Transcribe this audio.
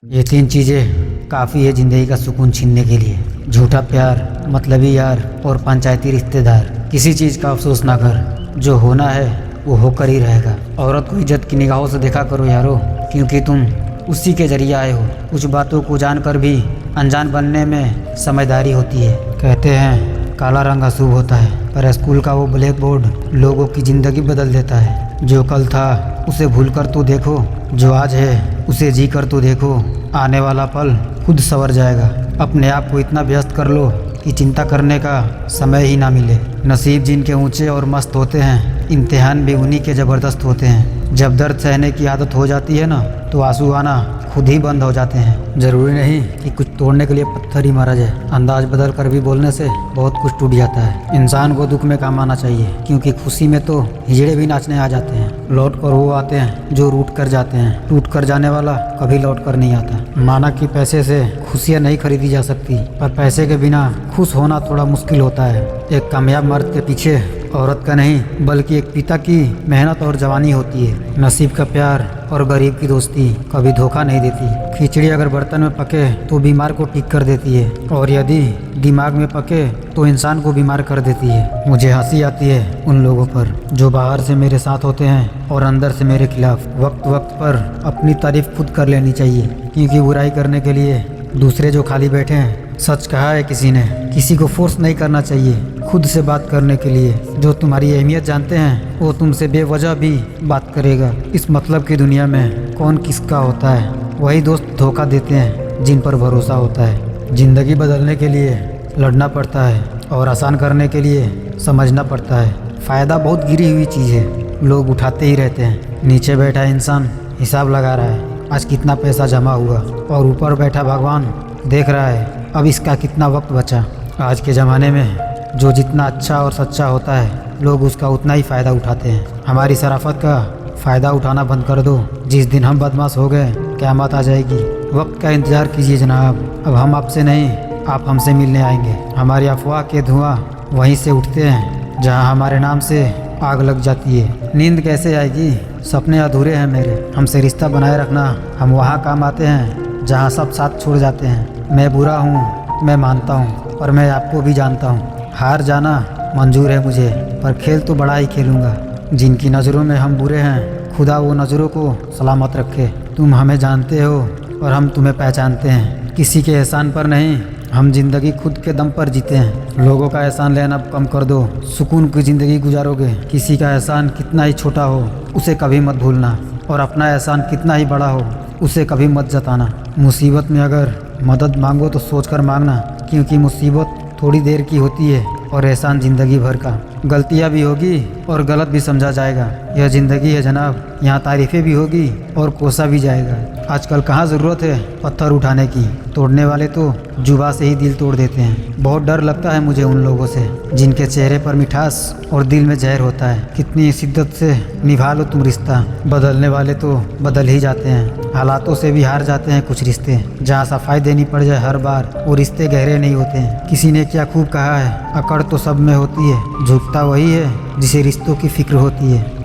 ये तीन चीज़ें काफ़ी है ज़िंदगी का सुकून छीनने के लिए। झूठा प्यार, मतलबी यार और पंचायती रिश्तेदार। किसी चीज़ का अफसोस ना कर, जो होना है वो होकर ही रहेगा। औरत को इज्जत की निगाहों से देखा करो यारो, क्योंकि तुम उसी के जरिए आए हो। कुछ बातों को जानकर भी अनजान बनने में समझदारी होती है। कहते हैं काला रंग अशुभ होता है, पर स्कूल का वो ब्लैक बोर्ड लोगों की ज़िंदगी बदल देता है। जो कल था उसे भूल कर तो देखो, जो आज है उसे जी कर तो देखो। आने वाला पल खुद संवर जाएगा। अपने आप को इतना व्यस्त कर लो कि चिंता करने का समय ही ना मिले। नसीब जिनके ऊंचे और मस्त होते हैं, इम्तिहान भी उन्हीं के ज़बरदस्त होते हैं। जब दर्द सहने की आदत हो जाती है ना, तो आंसू आना खुद ही बंद हो जाते हैं। ज़रूरी नहीं कि कुछ तोड़ने के लिए पत्थर ही मारा जाए, अंदाज बदल कर भी बोलने से बहुत कुछ टूट जाता है। इंसान को दुख में काम आना चाहिए, क्योंकि खुशी में तो हिजड़े भी नाचने आ जाते हैं। लौट कर वो आते हैं जो रूठ कर जाते हैं। टूट कर जाने वाला कभी लौट कर नहीं आता। माना कि पैसे से खुशियाँ नहीं खरीदी जा सकती, पर पैसे के बिना खुश होना थोड़ा मुश्किल होता है। एक कामयाब मर्द के पीछे औरत का नहीं, बल्कि एक पिता की मेहनत और जवानी होती है। नसीब का प्यार और गरीब की दोस्ती कभी धोखा नहीं देती। खिचड़ी अगर बर्तन में पके तो बीमार को ठीक कर देती है, और यदि दिमाग में पके तो इंसान को बीमार कर देती है। मुझे हंसी आती है उन लोगों पर जो बाहर से मेरे साथ होते हैं और अंदर से मेरे खिलाफ। वक्त वक्त पर अपनी तारीफ खुद कर लेनी चाहिए, क्योंकि बुराई करने के लिए दूसरे जो खाली बैठे हैं। सच कहा है किसी ने, किसी को फोर्स नहीं करना चाहिए खुद से बात करने के लिए। जो तुम्हारी अहमियत जानते हैं वो तुमसे बेवजह भी बात करेगा। इस मतलब की दुनिया में कौन किसका होता है, वही दोस्त धोखा देते हैं जिन पर भरोसा होता है। जिंदगी बदलने के लिए लड़ना पड़ता है, और आसान करने के लिए समझना पड़ता है। फ़ायदा बहुत गिरी हुई चीज़ है, लोग उठाते ही रहते हैं। नीचे बैठा इंसान हिसाब लगा रहा है आज कितना पैसा जमा हुआ, और ऊपर बैठा भगवान देख रहा है अब इसका कितना वक्त बचा। आज के ज़माने में जो जितना अच्छा और सच्चा होता है, लोग उसका उतना ही फ़ायदा उठाते हैं। हमारी शराफत का फ़ायदा उठाना बंद कर दो। जिस दिन हम बदमाश हो गए, क़यामत आ जाएगी। वक्त का इंतज़ार कीजिए जनाब, अब हम आपसे नहीं, आप हमसे मिलने आएंगे। हमारी अफवाह के धुआं वहीं से उठते हैं जहाँ हमारे नाम से आग लग जाती है। नींद कैसे आएगी, सपने अधूरे हैं मेरे। हमसे रिश्ता बनाए रखना, हम वहाँ काम आते हैं जहाँ सब साथ छोड़ जाते हैं। मैं बुरा हूँ, मैं मानता हूँ, पर मैं आपको भी जानता हूँ। हार जाना मंजूर है मुझे, पर खेल तो बड़ा ही खेलूँगा। जिनकी नज़रों में हम बुरे हैं, खुदा वो नज़रों को सलामत रखे। तुम हमें जानते हो और हम तुम्हें पहचानते हैं। किसी के एहसान पर नहीं, हम जिंदगी खुद के दम पर जीते हैं। लोगों का एहसान लेना कम कर दो, सुकून की ज़िंदगी गुजारोगे। किसी का एहसान कितना ही छोटा हो, उसे कभी मत भूलना, और अपना एहसान कितना ही बड़ा हो, उसे कभी मत जताना। मुसीबत में अगर मदद मांगो तो सोचकर मांगना, क्योंकि मुसीबत थोड़ी देर की होती है और एहसान ज़िंदगी भर का। गलतियाँ भी होगी और गलत भी समझा जाएगा। यह ज़िंदगी है जनाब, यहाँ तारीफ़ें भी होगी और कोसा भी जाएगा। आजकल कहाँ ज़रूरत है पत्थर उठाने की, तोड़ने वाले तो जुबा से ही दिल तोड़ देते हैं। बहुत डर लगता है मुझे उन लोगों से जिनके चेहरे पर मिठास और दिल में जहर होता है। कितनी शिद्दत से निभा लो तुम रिश्ता, बदलने वाले तो बदल ही जाते हैं। हालातों से भी हार जाते हैं कुछ रिश्ते। जहाँ सफाई देनी पड़ जाए हर बार, वो रिश्ते गहरे नहीं होते हैं। किसी ने क्या खूब कहा है, अकड़ तो सब में होती है, झुकता वही है जिसे रिश्तों की फिक्र होती है।